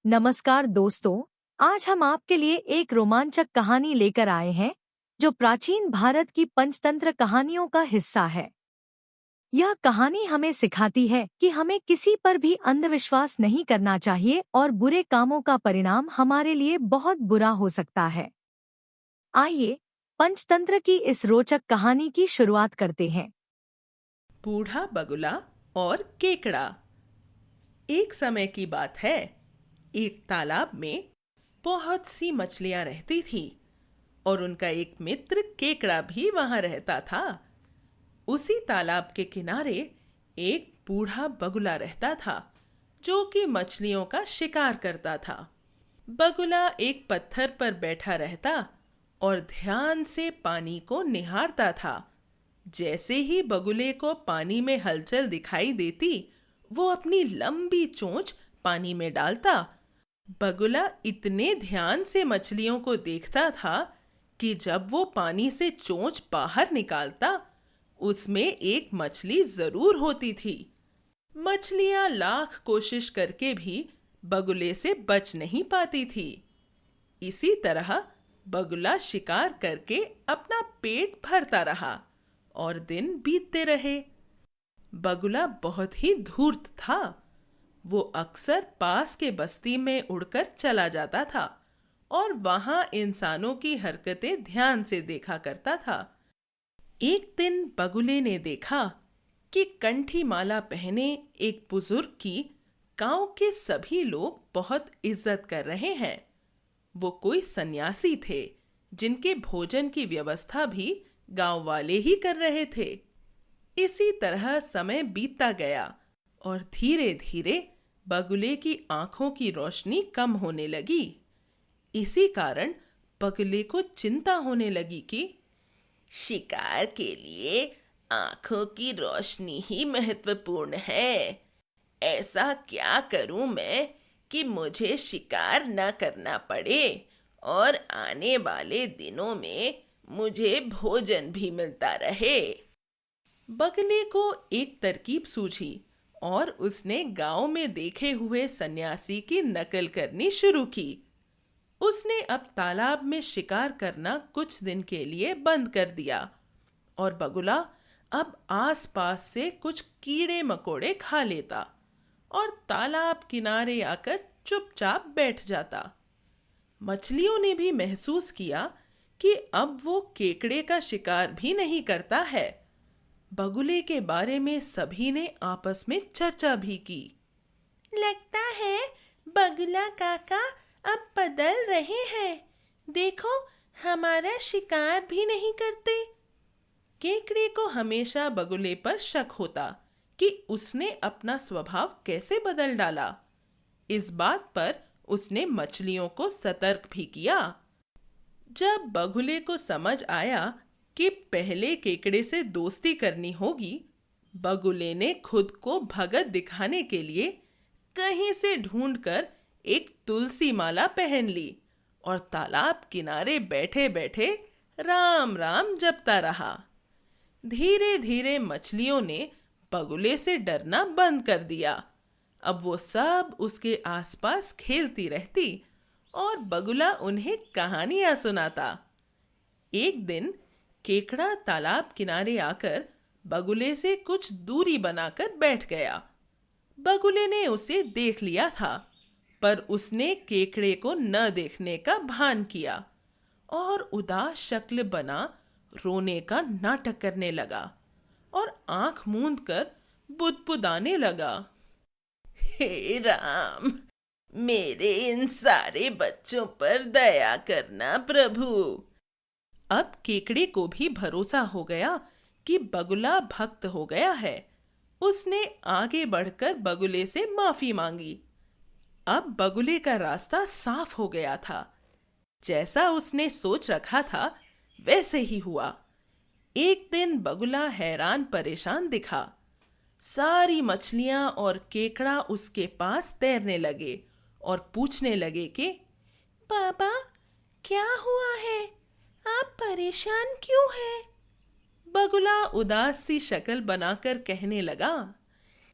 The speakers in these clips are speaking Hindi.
नमस्कार दोस्तों। आज हम आपके लिए एक रोमांचक कहानी लेकर आए हैं जो प्राचीन भारत की पंचतंत्र कहानियों का हिस्सा है। यह कहानी हमें सिखाती है कि हमें किसी पर भी अंधविश्वास नहीं करना चाहिए और बुरे कामों का परिणाम हमारे लिए बहुत बुरा हो सकता है। आइए पंचतंत्र की इस रोचक कहानी की शुरुआत करते हैं। बूढ़ा बगुला और केकड़ा। एक समय की बात है। एक तालाब में बहुत सी मछलियां रहती थी और उनका एक मित्र केकड़ा भी वहां रहता था। उसी तालाब के किनारे एक बूढ़ा बगुला रहता था जो कि मछलियों का शिकार करता था। बगुला एक पत्थर पर बैठा रहता और ध्यान से पानी को निहारता था। जैसे ही बगुले को पानी में हलचल दिखाई देती, वो अपनी लंबी चोंच पानी में डालता। बगुला इतने ध्यान से मछलियों को देखता था कि जब वो पानी से चोंच बाहर निकालता, उसमें एक मछली जरूर होती थी। मछलियां लाख कोशिश करके भी बगुले से बच नहीं पाती थी। इसी तरह बगुला शिकार करके अपना पेट भरता रहा और दिन बीतते रहे। बगुला बहुत ही धूर्त था। वो अक्सर पास के बस्ती में उड़कर चला जाता था और वहां इंसानों की हरकतें ध्यान से देखा करता था। एक दिन बगुले ने देखा कि कंठी माला पहने एक बुजुर्ग की गांव के सभी लोग बहुत इज्जत कर रहे हैं। वो कोई सन्यासी थे जिनके भोजन की व्यवस्था भी गांव वाले ही कर रहे थे। इसी तरह समय बीतता गया और धीरे धीरे बगुले की आंखों की रोशनी कम होने लगी। इसी कारण बगुले को चिंता होने लगी कि शिकार के लिए आंखों की रोशनी ही महत्वपूर्ण है। ऐसा क्या करूं मैं कि मुझे शिकार न करना पड़े और आने वाले दिनों में मुझे भोजन भी मिलता रहे। बगले को एक तरकीब सूझी और उसने गांव में देखे हुए सन्यासी की नकल करनी शुरू की। उसने अब तालाब में शिकार करना कुछ दिन के लिए बंद कर दिया और बगुला अब आसपास से कुछ कीड़े मकोड़े खा लेता और तालाब किनारे आकर चुपचाप बैठ जाता। मछलियों ने भी महसूस किया कि अब वो केकड़े का शिकार भी नहीं करता है। बगुले के बारे में सभी ने आपस में चर्चा भी की। लगता है बगुला काका अब बदल रहे हैं। देखो, हमारा शिकार भी नहीं करते। केकड़े को हमेशा बगुले पर शक होता कि उसने अपना स्वभाव कैसे बदल डाला। इस बात पर उसने मछलियों को सतर्क भी किया। जब बगुले को समझ आया कि पहले केकड़े से दोस्ती करनी होगी, बगुले ने खुद को भगत दिखाने के लिए कहीं से ढूंढकर एक तुलसी माला पहन ली और तालाब किनारे बैठे बैठे राम राम जपता रहा। धीरे धीरे मछलियों ने बगुले से डरना बंद कर दिया। अब वो सब उसके आसपास खेलती रहती और बगुला उन्हें कहानियां सुनाता। एक दिन केकड़ा तालाब किनारे आकर बगुले से कुछ दूरी बनाकर बैठ गया। बगुले ने उसे देख लिया था, पर उसने केकड़े को न देखने का भान किया और उदास शक्ल बना रोने का नाटक करने लगा और आंख मूंद कर बुदबुदाने लगा। हे राम, मेरे इन सारे बच्चों पर दया करना प्रभु। अब केकड़े को भी भरोसा हो गया कि बगुला भक्त हो गया है। उसने आगे बढ़कर बगुले से माफी मांगी। अब बगुले का रास्ता साफ हो गया था। जैसा उसने सोच रखा था वैसे ही हुआ। एक दिन बगुला हैरान परेशान दिखा। सारी मछलियां और केकड़ा उसके पास तैरने लगे और पूछने लगे कि बाबा, क्या हुआ है? आप परेशान क्यों हैं? बगुला उदास सी शक्ल बनाकर कहने लगा,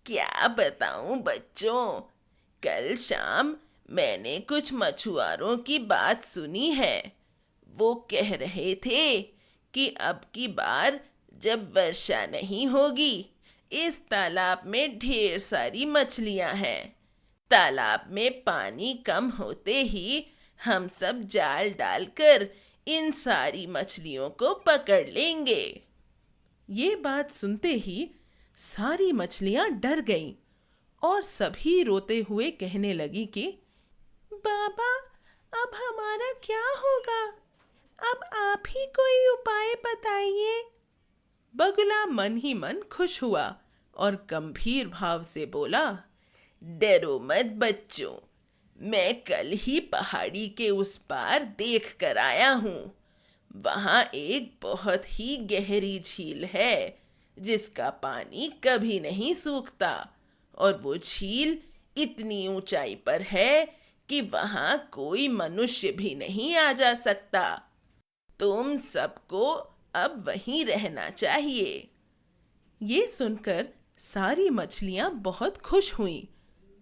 क्या बताऊं बच्चों, कल शाम मैंने कुछ मछुआरों की बात सुनी है। वो कह रहे थे कि अब की बार जब वर्षा नहीं होगी, इस तालाब में ढेर सारी मछलियां हैं। तालाब में पानी कम होते ही हम सब जाल डालकर इन सारी मछलियों को पकड़ लेंगे। ये बात सुनते ही सारी मछलियां डर गईं और सभी रोते हुए कहने लगी कि बाबा, अब हमारा क्या होगा? अब आप ही कोई उपाय बताइए। बगुला मन ही मन खुश हुआ और गंभीर भाव से बोला, डरो मत बच्चों, मैं कल ही पहाड़ी के उस पार देख कर आया हूँ। वहाँ एक बहुत ही गहरी झील है जिसका पानी कभी नहीं सूखता, और वो झील इतनी ऊंचाई पर है कि वहाँ कोई मनुष्य भी नहीं आ जा सकता। तुम सबको अब वहीं रहना चाहिए। ये सुनकर सारी मछलियां बहुत खुश हुईं,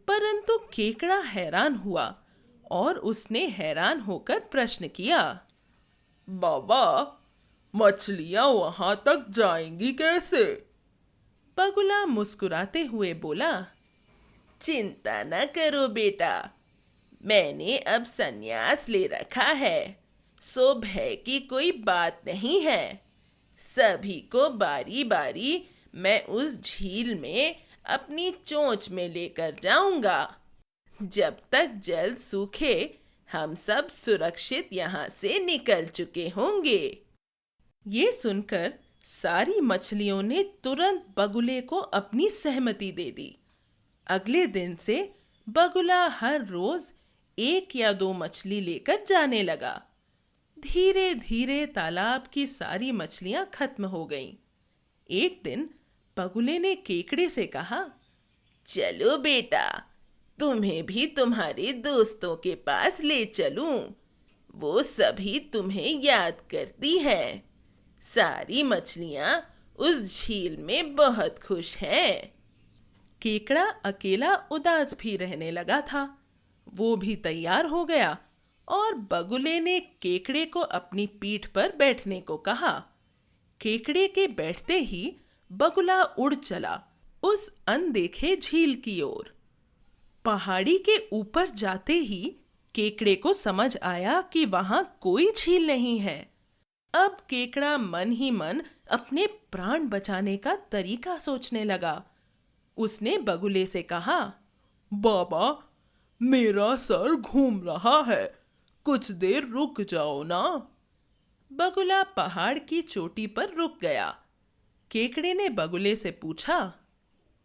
परंतु केकड़ा हैरान हुआ और उसने हैरान होकर प्रश्न किया, बाबा, मछलियां वहां तक जाएंगी कैसे? बगुला मुस्कुराते हुए बोला, चिंता न करो बेटा, मैंने अब संन्यास ले रखा है, सो भय की कोई बात नहीं है। सभी को बारी बारी मैं उस झील में अपनी चोंच में लेकर जाऊंगा। जब तक जल सूखे हम सब सुरक्षित यहाँ से निकल चुके होंगे। ये सुनकर सारी मछलियों ने तुरंत बगुले को अपनी सहमति दे दी। अगले दिन से बगुला हर रोज 1 या 2 मछली लेकर जाने लगा। धीरे धीरे तालाब की सारी मछलियां खत्म हो गईं। एक दिन बगुले ने केकड़े से कहा, चलो बेटा, तुम्हें भी तुम्हारे दोस्तों के पास ले चलूं। वो सभी तुम्हें याद करती हैं। सारी मछलियां उस झील में बहुत खुश हैं। केकड़ा अकेला उदास भी रहने लगा था। वो भी तैयार हो गया और बगुले ने केकड़े को अपनी पीठ पर बैठने को कहा। केकड़े के बैठते ही बगुला उड़ चला उस अनदेखे झील की ओर। पहाड़ी के ऊपर जाते ही केकड़े को समझ आया कि वहां कोई झील नहीं है। अब केकड़ा मन ही मन अपने प्राण बचाने का तरीका सोचने लगा। उसने बगुले से कहा, बाबा, मेरा सर घूम रहा है, कुछ देर रुक जाओ ना। बगुला पहाड़ की चोटी पर रुक गया। केकड़े ने बगुले से पूछा,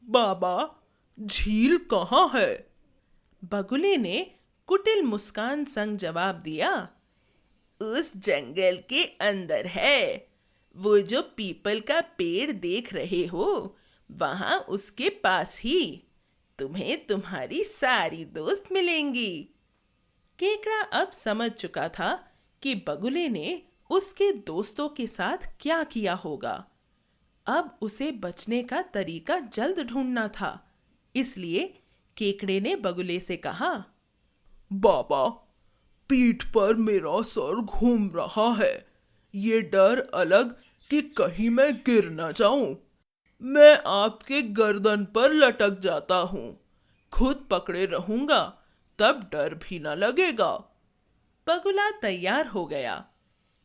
बाबा, झील कहाँ है? बगुले ने कुटिल मुस्कान संग जवाब दिया, उस जंगल के अंदर है। वो जो पीपल का पेड़ देख रहे हो, वहां उसके पास ही तुम्हें तुम्हारी सारी दोस्त मिलेंगी। केकड़ा अब समझ चुका था कि बगुले ने उसके दोस्तों के साथ क्या किया होगा। अब उसे बचने का तरीका जल्द ढूंढना था। इसलिए केकड़े ने बगुले से कहा, बाबा, पीठ पर मेरा सर घूम रहा है। ये डर अलग कि कहीं मैं गिर न जाऊं। मैं आपके गर्दन पर लटक जाता हूँ। खुद पकड़े रहूंगा, तब डर भी न लगेगा। बगुला तैयार हो गया।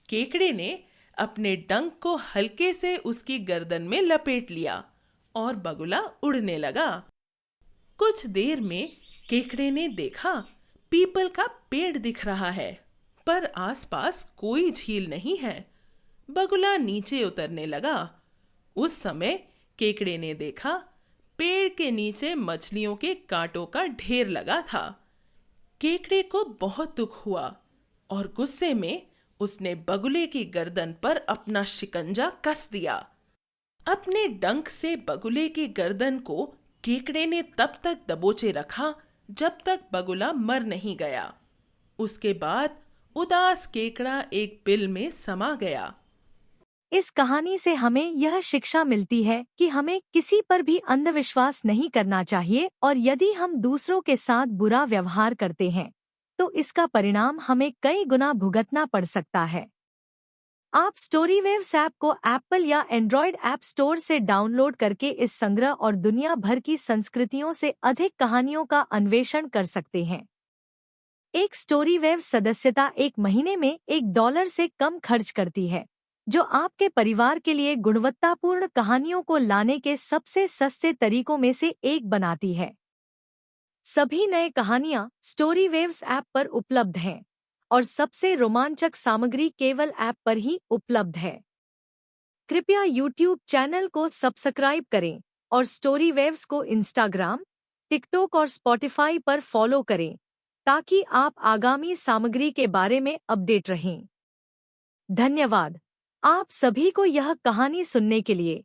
केकड़े ने अपने डंक को हल्के से उसकी गर्दन में लपेट लिया और बगुला उड़ने लगा। कुछ देर में केकड़े ने देखा पीपल का पेड़ दिख रहा है, पर आसपास कोई झील नहीं है। बगुला नीचे उतरने लगा। उस समय केकड़े ने देखा पेड़ के नीचे मछलियों के कांटों का ढेर लगा था। केकड़े को बहुत दुख हुआ और गुस्से में उसने बगुले की गर्दन पर अपना शिकंजा कस दिया। अपने डंक से बगुले की गर्दन को केकड़े ने तब तक दबोचे रखा जब तक बगुला मर नहीं गया। उसके बाद उदास केकड़ा एक बिल में समा गया। इस कहानी से हमें यह शिक्षा मिलती है कि हमें किसी पर भी अंधविश्वास नहीं करना चाहिए, और यदि हम दूसरों के साथ बुरा व्यवहार करते हैं तो इसका परिणाम हमें कई गुना भुगतना पड़ सकता है। आप स्टोरीवेव्स ऐप को एप्पल या एंड्रॉयड ऐप स्टोर से डाउनलोड करके इस संग्रह और दुनिया भर की संस्कृतियों से अधिक कहानियों का अन्वेषण कर सकते हैं। एक स्टोरीवेव सदस्यता एक महीने में $1 से कम खर्च करती है, जो आपके परिवार के लिए गुणवत्तापूर्ण कहानियों को लाने के सबसे सस्ते तरीकों में से एक बनाती है। सभी नए कहानियां स्टोरीवेव्स ऐप पर उपलब्ध हैं और सबसे रोमांचक सामग्री केवल ऐप पर ही उपलब्ध है। कृपया YouTube चैनल को सब्सक्राइब करें और स्टोरीवेव्स को इंस्टाग्राम, टिकटॉक और स्पॉटिफाई पर फॉलो करें ताकि आप आगामी सामग्री के बारे में अपडेट रहें। धन्यवाद आप सभी को यह कहानी सुनने के लिए।